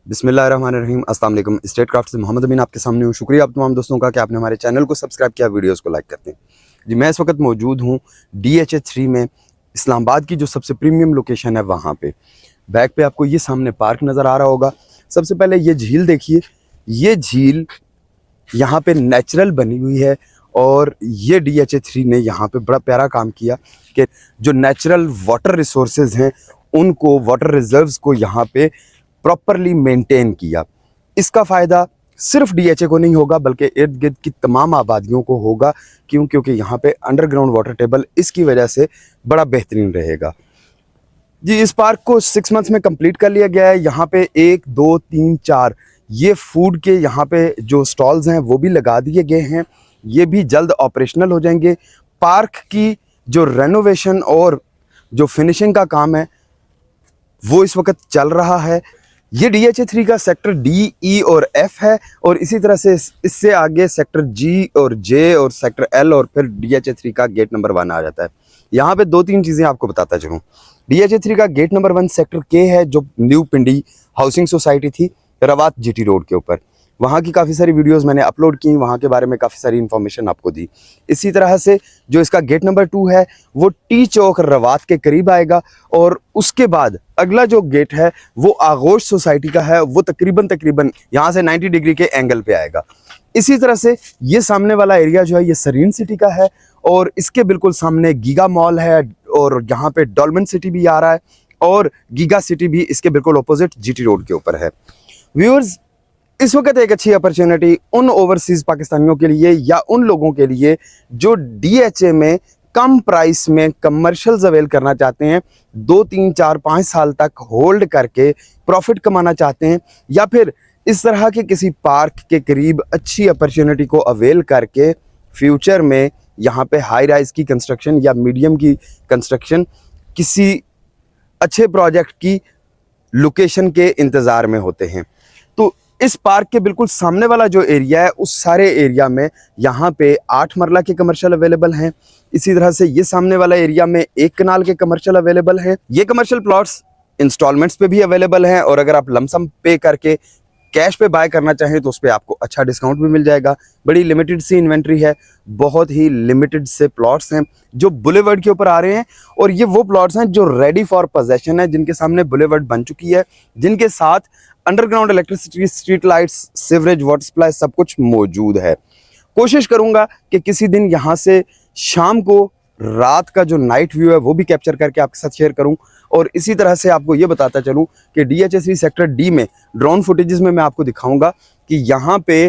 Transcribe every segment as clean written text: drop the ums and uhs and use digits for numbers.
बिस्मिल्लाहिर्रहमानिर्रहीम। अस्सलाम वालेकुम। स्टेट क्राफ्ट से मोहम्मद अमीन आपके सामने हूँ। शुक्रिया आप तमाम दोस्तों का कि आपने हमारे चैनल को सब्सक्राइब किया, वीडियोस को लाइक करते हैं। जी, मैं इस वक्त मौजूद हूँ DHA3 में, इस्लामाबाद की जो सबसे प्रीमियम लोकेशन है वहाँ पे। बैक पे आपको ये सामने पार्क नज़र आ रहा होगा। सबसे पहले ये झील देखिए, ये झील यहाँ पे नेचुरल बनी हुई है और ये DHA3 ने यहाँ पे बड़ा प्यारा काम किया कि जो नेचुरल वाटर रिसोर्सेज हैं उनको, वाटर रिजर्व्स को यहाँ पे प्रॉपरली मेंटेन किया। इसका फ़ायदा सिर्फ DHA को नहीं होगा बल्कि इर्द गिर्द की तमाम आबादियों को होगा। क्योंकि यहाँ पे अंडरग्राउंड वाटर टेबल इसकी वजह से बड़ा बेहतरीन रहेगा। जी, इस पार्क को 6 मंथ्स में कंप्लीट कर लिया गया है। यहाँ पे 1 2 3 4 ये फूड के यहाँ पे जो स्टॉल्स हैं वो भी लगा दिए गए हैं, ये भी जल्द ऑपरेशनल हो जाएंगे। पार्क की जो रेनोवेशन और जो फिनिशिंग का काम है वो इस वक्त चल रहा है। ये DHA3 का सेक्टर D, E और F है और इसी तरह से इससे आगे सेक्टर G और J और सेक्टर L और फिर DHA3 का गेट नंबर 1 आ जाता है। यहाँ पे 2-3 चीज़ें आपको बताता चलूँ। DHA3 का गेट नंबर 1 सेक्टर K है, जो न्यू पिंडी हाउसिंग सोसाइटी थी रवात GT रोड के ऊपर। वहाँ की काफ़ी सारी वीडियोस मैंने अपलोड की, वहाँ के बारे में काफ़ी सारी इन्फॉर्मेशन आपको दी। इसी तरह से जो इसका गेट नंबर 2 है वो टी चौक रवात के करीब आएगा और उसके बाद अगला जो गेट है वो आगोश सोसाइटी का है, वो तकरीबन यहाँ से 90 डिग्री के एंगल पे आएगा। इसी तरह से ये सामने वाला एरिया जो है ये सरीन सिटी का है और इसके बिल्कुल सामने गीगा मॉल है और यहाँ पे डॉल्मेन सिटी भी आ रहा है और गीगा सिटी भी इसके बिल्कुल ऑपोजिट GT रोड के ऊपर है। व्यूअर्स, इस वक्त एक अच्छी अपॉर्चुनिटी उन ओवरसीज पाकिस्तानियों के लिए या उन लोगों के लिए जो DHA में कम प्राइस में कमर्शियल्स अवेल करना चाहते हैं, 2 3 4 5 साल तक होल्ड करके प्रॉफिट कमाना चाहते हैं, या फिर इस तरह के किसी पार्क के करीब अच्छी अपॉर्चुनिटी को अवेल करके फ्यूचर में यहाँ पे हाई राइज की कंस्ट्रक्शन या मीडियम की कंस्ट्रक्शन किसी अच्छे प्रोजेक्ट की लोकेशन के इंतज़ार में होते हैं। तो इस पार्क के बिल्कुल सामने वाला जो एरिया है उस सारे एरिया में यहाँ पे 8 मरला के कमर्शियल अवेलेबल हैं। इसी तरह से ये सामने वाला एरिया में 1 कनाल के कमर्शियल अवेलेबल हैं। ये कमर्शियल प्लॉट्स इंस्टॉलमेंट्स पे भी अवेलेबल हैं और अगर आप लमसम पे करके कैश पे बाय करना चाहें तो उस पर आपको अच्छा डिस्काउंट भी मिल जाएगा। बड़ी लिमिटेड सी इन्वेंट्री है, बहुत ही लिमिटेड से प्लॉट्स हैं जो बुलेवर्ड के ऊपर आ रहे हैं और ये वो प्लॉट्स हैं जो रेडी फॉर पोजेशन है, जिनके सामने बुलेवर्ड बन चुकी है, जिनके साथ underground electricity, street lights, sewerage, water supply सब कुछ मौजूद है। कोशिश करूंगा कि किसी दिन यहाँ से शाम को रात का जो नाइट व्यू है वो भी कैप्चर करके आपके साथ शेयर करूं और इसी तरह से आपको ये बताता चलूं कि DHA3 सेक्टर D में ड्रोन फुटेजेस में मैं आपको दिखाऊंगा कि यहाँ पे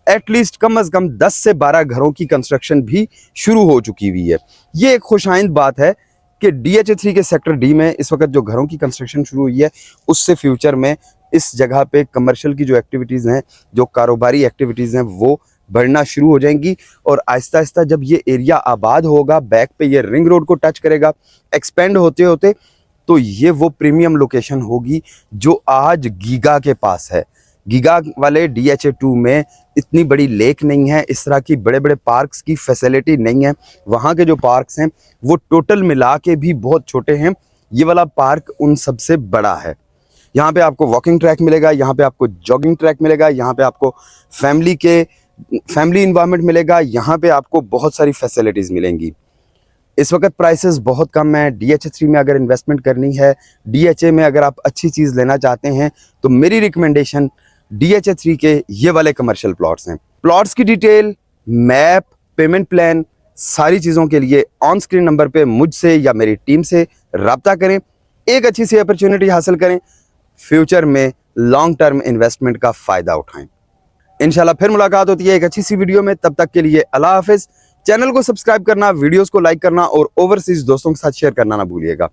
एटलीस्ट कम अज़ कम 10 से 12 घरों की कंस्ट्रक्शन भी शुरू हो चुकी हुई है। ये एक खुशाइंद बात है कि DHA3 के सेक्टर D में इस वक्त जो घरों की कंस्ट्रक्शन शुरू हुई है उससे फ्यूचर में इस जगह पे कमर्शियल की जो एक्टिविटीज़ हैं, जो कारोबारी एक्टिविटीज़ हैं वो बढ़ना शुरू हो जाएंगी और आहिस्ता आहिस्ता जब ये एरिया आबाद होगा, बैक पे ये रिंग रोड को टच करेगा, एक्सपेंड होते होते तो ये वो प्रीमियम लोकेशन होगी जो आज गीगा के पास है। गीगा वाले DHA2 में इतनी बड़ी लेक नहीं है, इस तरह की बड़े बड़े पार्क्स की फैसिलिटी नहीं है। वहाँ के जो पार्क्स हैं वो टोटल मिला के भी बहुत छोटे हैं, ये वाला पार्क उन सबसे बड़ा है। यहाँ पे आपको वॉकिंग ट्रैक मिलेगा, यहाँ पे आपको जॉगिंग ट्रैक मिलेगा, यहाँ पे आपको फैमिली इन्वायरमेंट मिलेगा, यहाँ पे आपको बहुत सारी फैसिलिटीज़ मिलेंगी। इस वक्त प्राइसेस बहुत कम है। DHA3 में अगर इन्वेस्टमेंट करनी है, DHA में अगर आप अच्छी चीज़ लेना चाहते हैं तो मेरी रिकमेंडेशन DHA3 के ये वाले कमर्शियल प्लॉट्स हैं। प्लॉट्स की डिटेल, मैप, पेमेंट प्लान, सारी चीज़ों के लिए ऑन स्क्रीन नंबर पे मुझसे या मेरी टीम से रब्ता करें, एक अच्छी सी अपॉर्चुनिटी हासिल करें, फ्यूचर में लॉन्ग टर्म इन्वेस्टमेंट का फ़ायदा उठाएं। इंशाल्लाह फिर मुलाकात होती है एक अच्छी सी वीडियो में। तब तक के लिए अल्लाह हाफिज़। चैनल को सब्सक्राइब करना, वीडियोस को लाइक करना और ओवरसीज दोस्तों के साथ शेयर करना ना भूलिएगा।